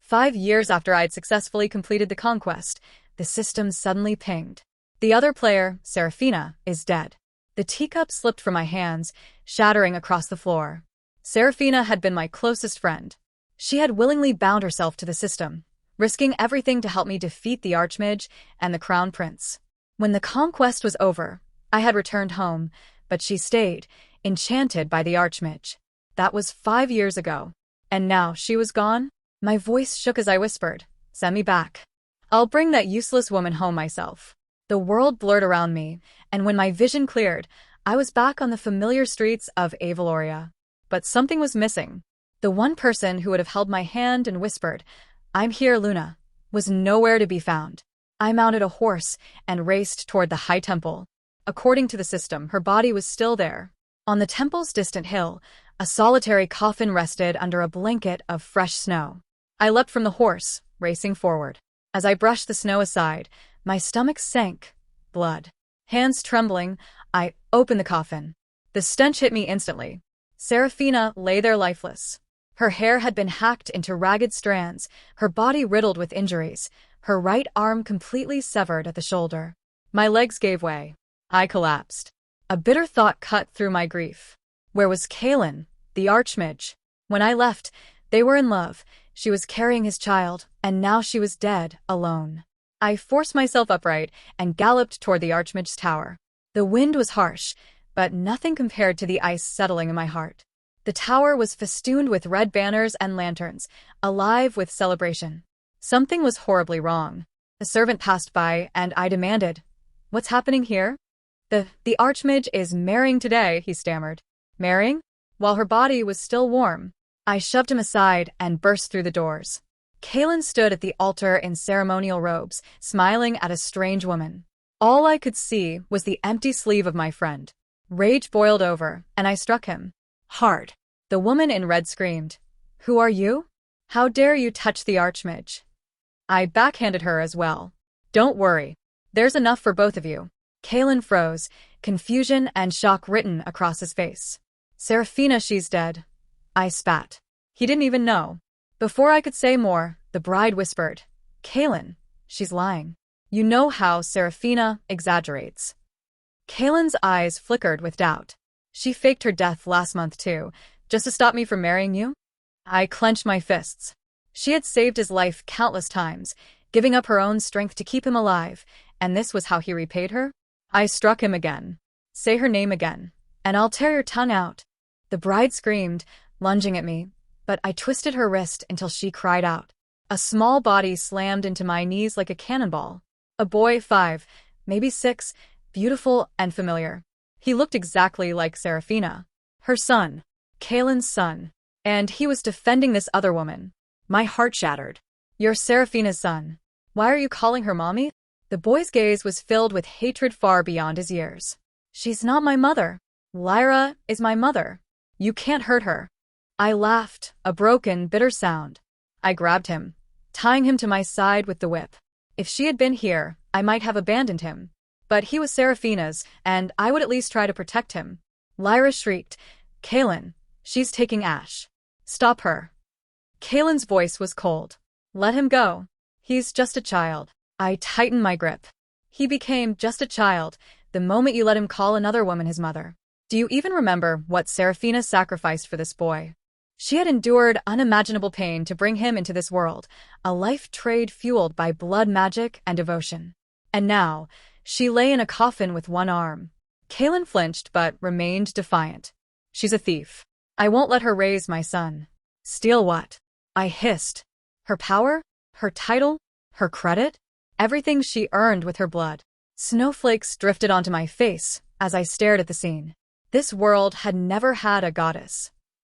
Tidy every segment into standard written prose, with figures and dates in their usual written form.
5 years after I'd successfully completed the conquest, the system suddenly pinged. The other player, Serafina, is dead. The teacup slipped from my hands, shattering across the floor. Serafina had been my closest friend. She had willingly bound herself to the system, risking everything to help me defeat the archmage and the crown prince. When the conquest was over, I had returned home, but she stayed, enchanted by the archmage. That was 5 years ago. And now she was gone? My voice shook as I whispered, "Send me back. I'll bring that useless woman home myself." The world blurred around me, and when my vision cleared, I was back on the familiar streets of Avaloria. But something was missing. The one person who would have held my hand and whispered, "I'm here, Luna," was nowhere to be found. I mounted a horse and raced toward the High Temple. According to the system, her body was still there. On the temple's distant hill, a solitary coffin rested under a blanket of fresh snow. I leapt from the horse, racing forward. As I brushed the snow aside, my stomach sank. Blood. Hands trembling, I opened the coffin. The stench hit me instantly. Serafina lay there lifeless. Her hair had been hacked into ragged strands, her body riddled with injuries, her right arm completely severed at the shoulder. My legs gave way. I collapsed. A bitter thought cut through my grief. Where was Kalen, the archmage? When I left, they were in love. She was carrying his child, and now she was dead, alone. I forced myself upright and galloped toward the archmage's tower. The wind was harsh, but nothing compared to the ice settling in my heart. The tower was festooned with red banners and lanterns, alive with celebration. Something was horribly wrong. A servant passed by, and I demanded, "What's happening here?" The archmage is marrying today," he stammered. Marrying? While her body was still warm. I shoved him aside and burst through the doors. Kalen stood at the altar in ceremonial robes, smiling at a strange woman. All I could see was the empty sleeve of my friend. Rage boiled over, and I struck him. Hard. The woman in red screamed, "Who are you? How dare you touch the archmage?" I backhanded her as well. "Don't worry. There's enough for both of you." Kalen froze, confusion and shock written across his face. "Serafina, she's dead." I spat. He didn't even know. Before I could say more, the bride whispered, "Kalen, she's lying. You know how Serafina exaggerates." Kalen's eyes flickered with doubt. "She faked her death last month too, just to stop me from marrying you?" I clenched my fists. She had saved his life countless times, giving up her own strength to keep him alive, and this was how he repaid her? I struck him again. "Say her name again, and I'll tear your tongue out." The bride screamed, lunging at me, but I twisted her wrist until she cried out. A small body slammed into my knees like a cannonball. A boy 5, maybe 6, beautiful and familiar. He looked exactly like Serafina. Her son. Kalen's son. And he was defending this other woman. My heart shattered. "You're Serafina's son. Why are you calling her mommy?" The boy's gaze was filled with hatred far beyond his years. "She's not my mother. Lyra is my mother. You can't hurt her." I laughed, a broken, bitter sound. I grabbed him, tying him to my side with the whip. If she had been here, I might have abandoned him. But he was Serafina's, and I would at least try to protect him. Lyra shrieked, "Kalen, she's taking Ash. Stop her." Kalen's voice was cold. "Let him go. He's just a child." I tightened my grip. "He became just a child the moment you let him call another woman his mother. Do you even remember what Serafina sacrificed for this boy? She had endured unimaginable pain to bring him into this world, a life trade fueled by blood magic and devotion. And now, she lay in a coffin with one arm. Kalen flinched but remained defiant. "She's a thief. I won't let her raise my son." "Steal what?" I hissed. "Her power? Her title? Her credit? Everything she earned with her blood." Snowflakes drifted onto my face as I stared at the scene. This world had never had a goddess.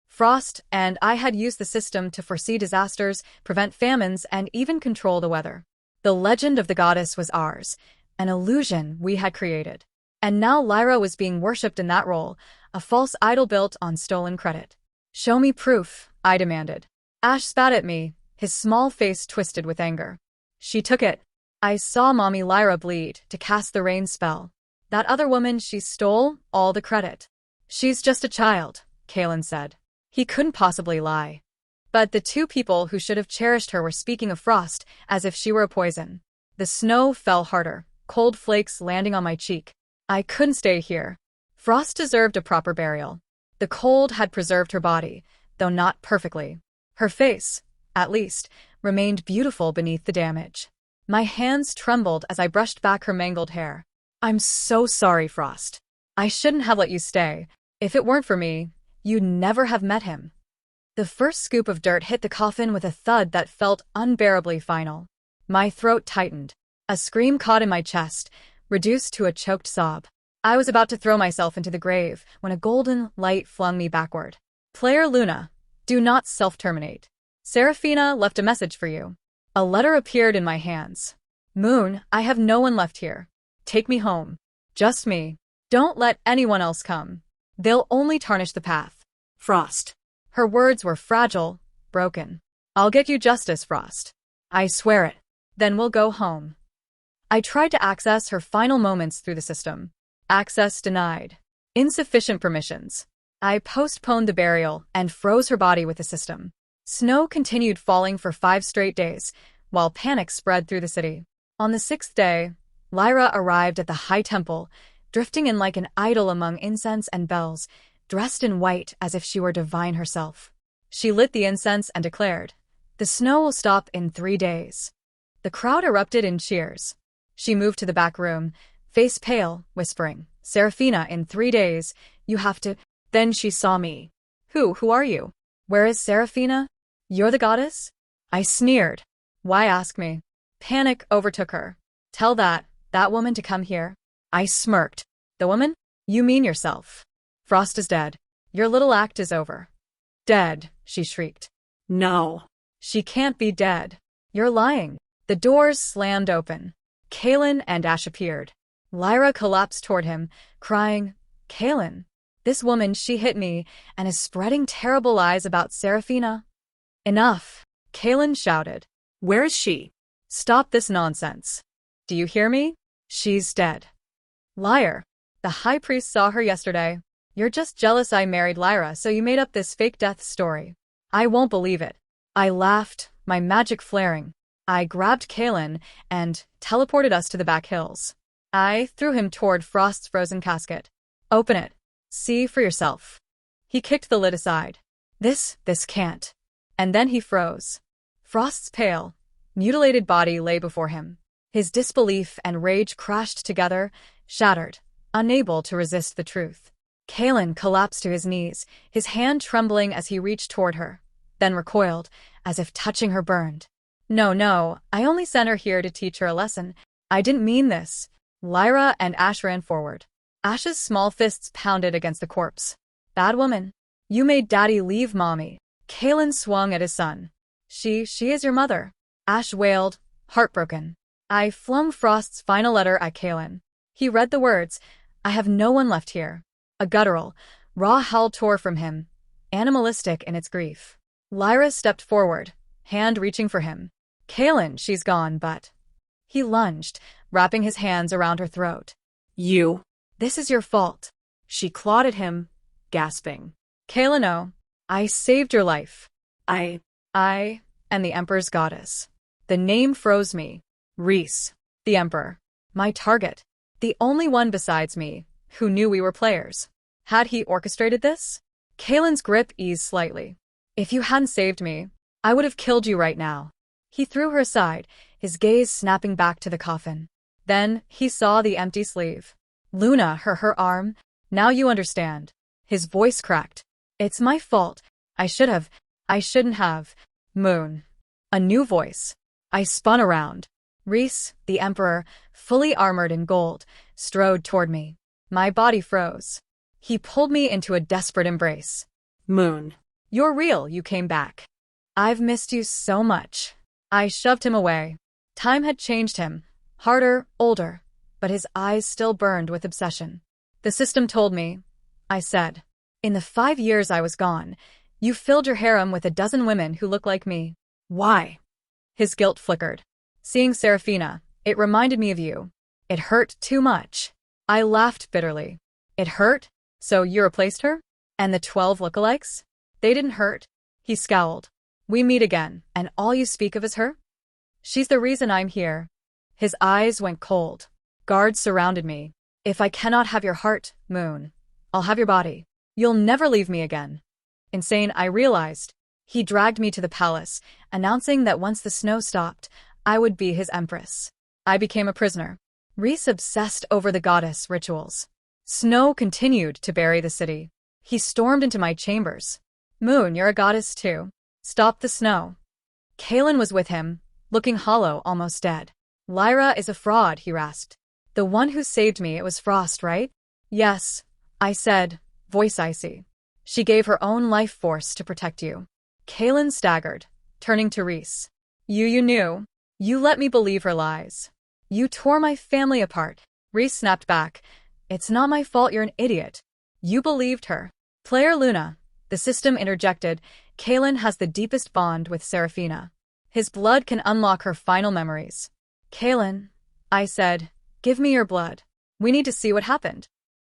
Frost and I had used the system to foresee disasters, prevent famines, and even control the weather. The legend of the goddess was ours, an illusion we had created. And now Lyra was being worshipped in that role, a false idol built on stolen credit. "Show me proof," I demanded. Ash spat at me, his small face twisted with anger. "She took it. I saw Mommy Lyra bleed to cast the rain spell. That other woman, she stole all the credit." "She's just a child," Kalen said. He couldn't possibly lie. But the two people who should have cherished her were speaking of Frost as if she were a poison. The snow fell harder, cold flakes landing on my cheek. I couldn't stay here. Frost deserved a proper burial. The cold had preserved her body, though not perfectly. Her face, at least, remained beautiful beneath the damage. My hands trembled as I brushed back her mangled hair. I'm so sorry, Frost. I shouldn't have let you stay. If it weren't for me, you'd never have met him. The first scoop of dirt hit the coffin with a thud that felt unbearably final. My throat tightened. A scream caught in my chest, reduced to a choked sob. I was about to throw myself into the grave when a golden light flung me backward. Player Luna, do not self-terminate. Seraphina left a message for you. A letter appeared in my hands. Moon, I have no one left here. Take me home. Just me. Don't let anyone else come. They'll only tarnish the path. Frost. Her words were fragile, broken. I'll get you justice, Frost. I swear it. Then we'll go home. I tried to access her final moments through the system. Access denied. Insufficient permissions. I postponed the burial and froze her body with the system. Snow continued falling for 5 straight days, while panic spread through the city. On the 6th day, Lyra arrived at the High Temple, drifting in like an idol among incense and bells, dressed in white as if she were divine herself. She lit the incense and declared, "The snow will stop in 3 days." The crowd erupted in cheers. She moved to the back room, face pale, whispering, "Seraphina, in 3 days, you have to—" Then she saw me. Who are you? Where is Seraphina? You're the goddess? I sneered. Why ask me? Panic overtook her. Tell that woman to come here. I smirked. The woman? You mean yourself. Frost is dead. Your little act is over. Dead, she shrieked. No. She can't be dead. You're lying. The doors slammed open. Kaelin and Ash appeared. Lyra collapsed toward him, crying, Kaelin, this woman, she hit me and is spreading terrible lies about Seraphina. Enough, Kaelin shouted. Where is she? Stop this nonsense. Do you hear me? She's dead. Liar. The high priest saw her yesterday. You're just jealous I married Lyra, so you made up this fake death story. I won't believe it. I laughed, my magic flaring. I grabbed Kaelin and teleported us to the back hills. I threw him toward Frost's frozen casket. Open it. See for yourself. He kicked the lid aside. This can't. And then he froze. Frost's pale, mutilated body lay before him. His disbelief and rage crashed together, shattered, unable to resist the truth. Kaelin collapsed to his knees, his hand trembling as he reached toward her, then recoiled, as if touching her burned. No, I only sent her here to teach her a lesson. I didn't mean this. Lyra and Ash ran forward. Ash's small fists pounded against the corpse. Bad woman. You made Daddy leave Mommy. Kaelin swung at his son. She is your mother. Ash wailed, heartbroken. I flung Frost's final letter at Kaelin. He read the words, I have no one left here. A guttural, raw howl tore from him, animalistic in its grief. Lyra stepped forward, hand reaching for him. Kaelin, she's gone, but... He lunged, wrapping his hands around her throat. You. This is your fault. She clawed at him, gasping. Kaelin, oh, I saved your life. I am the Emperor's goddess. The name froze me. Rhys, the Emperor. My target. The only one besides me who knew we were players. Had he orchestrated this? Kaelin's grip eased slightly. If you hadn't saved me, I would have killed you right now. He threw her aside, his gaze snapping back to the coffin. Then he saw the empty sleeve. Luna, her arm. Now you understand. His voice cracked. It's my fault. I shouldn't have. Moon. A new voice. I spun around. Rhys, the Emperor, fully armored in gold, strode toward me. My body froze. He pulled me into a desperate embrace. Moon. You're real, you came back. I've missed you so much. I shoved him away. Time had changed him. Harder, older, but his eyes still burned with obsession. The system told me, I said. In the 5 years I was gone, you filled your harem with a dozen women who look like me. Why? His guilt flickered. Seeing Seraphina, it reminded me of you. It hurt too much. I laughed bitterly. It hurt? So you replaced her? And the 12 lookalikes? They didn't hurt. He scowled. We meet again, and all you speak of is her? She's the reason I'm here. His eyes went cold. Guards surrounded me. If I cannot have your heart, Moon, I'll have your body. You'll never leave me again. Insane, I realized. He dragged me to the palace, announcing that once the snow stopped, I would be his empress. I became a prisoner. Reese obsessed over the goddess rituals. Snow continued to bury the city. He stormed into my chambers. Moon, you're a goddess too. Stop the snow. Kalen was with him, looking hollow, almost dead. Lyra is a fraud, he rasped. The one who saved me, it was Frost, right? Yes, I said, voice icy. She gave her own life force to protect you. Kalen staggered, turning to Reese. You knew. You let me believe her lies. You tore my family apart. Reese snapped back. It's not my fault you're an idiot. You believed her. Player Luna, the system interjected, Kalen has the deepest bond with Seraphina. His blood can unlock her final memories. Kalen, I said, give me your blood. We need to see what happened.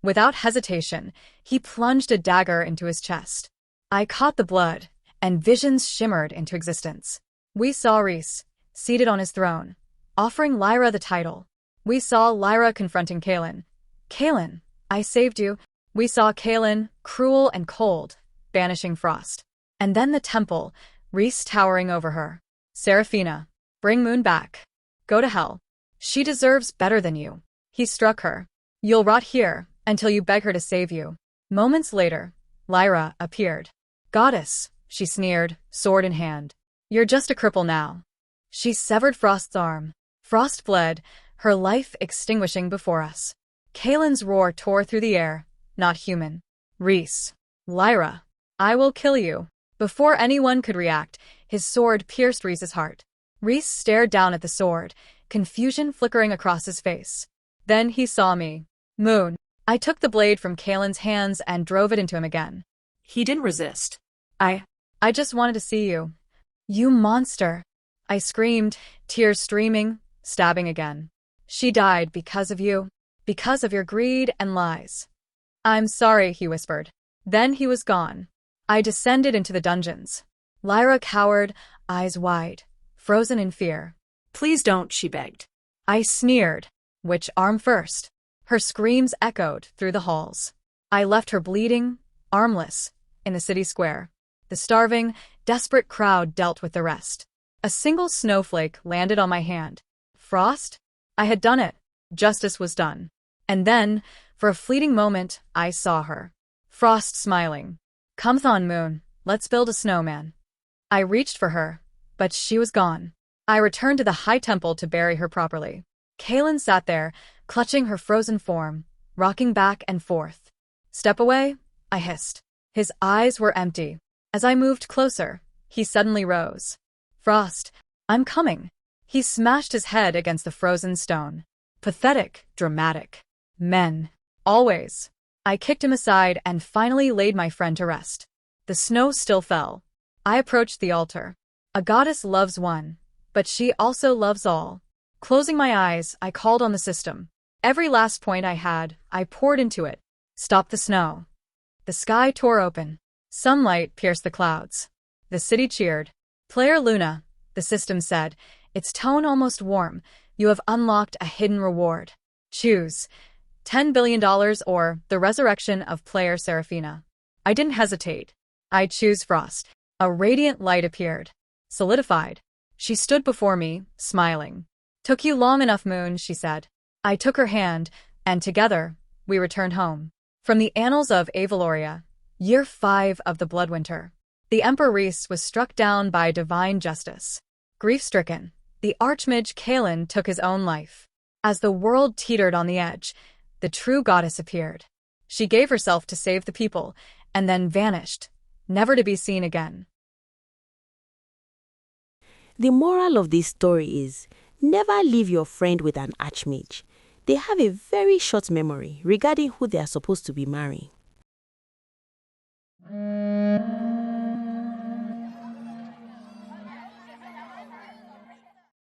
Without hesitation, he plunged a dagger into his chest. I caught the blood, and visions shimmered into existence. We saw Reese, seated on his throne, offering Lyra the title. We saw Lyra confronting Kalen. Kalen, I saved you. We saw Kalen, cruel and cold, banishing Frost. And then the temple, Reese towering over her. Seraphina, bring Moon back. Go to hell. She deserves better than you. He struck her. You'll rot here until you beg her to save you. Moments later, Lyra appeared. Goddess, she sneered, sword in hand. You're just a cripple now. She severed Frost's arm. Frost bled, her life extinguishing before us. Kalen's roar tore through the air, not human. Reese. Lyra. I will kill you. Before anyone could react, his sword pierced Reese's heart. Reese stared down at the sword, confusion flickering across his face. Then he saw me. Moon. I took the blade from Kalen's hands and drove it into him again. He didn't resist. I just wanted to see you. You monster. I screamed, tears streaming, stabbing again. She died because of you. Because of your greed and lies. I'm sorry, he whispered. Then he was gone. I descended into the dungeons. Lyra cowered, eyes wide, frozen in fear. Please don't, she begged. I sneered. Which arm first? Her screams echoed through the halls. I left her bleeding, armless, in the city square. The starving, desperate crowd dealt with the rest. A single snowflake landed on my hand. Frost? I had done it. Justice was done. And then, for a fleeting moment, I saw her. Frost smiling. Come on, Moon, let's build a snowman. I reached for her, but she was gone. I returned to the high temple to bury her properly. Kalen sat there, clutching her frozen form, rocking back and forth. Step away, I hissed. His eyes were empty. As I moved closer, he suddenly rose. Frost, I'm coming. He smashed his head against the frozen stone. Pathetic, dramatic. Men. Always. I kicked him aside and finally laid my friend to rest. The snow still fell. I approached the altar. A goddess loves one, but she also loves all. Closing my eyes, I called on the system. Every last point I had, I poured into it. Stop the snow. The sky tore open. Sunlight pierced the clouds. The city cheered. Player Luna, the system said, its tone almost warm, you have unlocked a hidden reward. Choose. $10 billion or the resurrection of player Seraphina. I didn't hesitate. I choose Frost. A radiant light appeared. Solidified. She stood before me, smiling. Took you long enough, Moon, she said. I took her hand, and together, we returned home. From the annals of Avaloria, Year 5 of the Bloodwinter, the Emperor Reese was struck down by divine justice. Grief-stricken, the archmage Kalen took his own life. As the world teetered on the edge, the true goddess appeared. She gave herself to save the people, and then vanished, never to be seen again. The moral of this story is, never leave your friend with an archmage. They have a very short memory regarding who they are supposed to be marrying.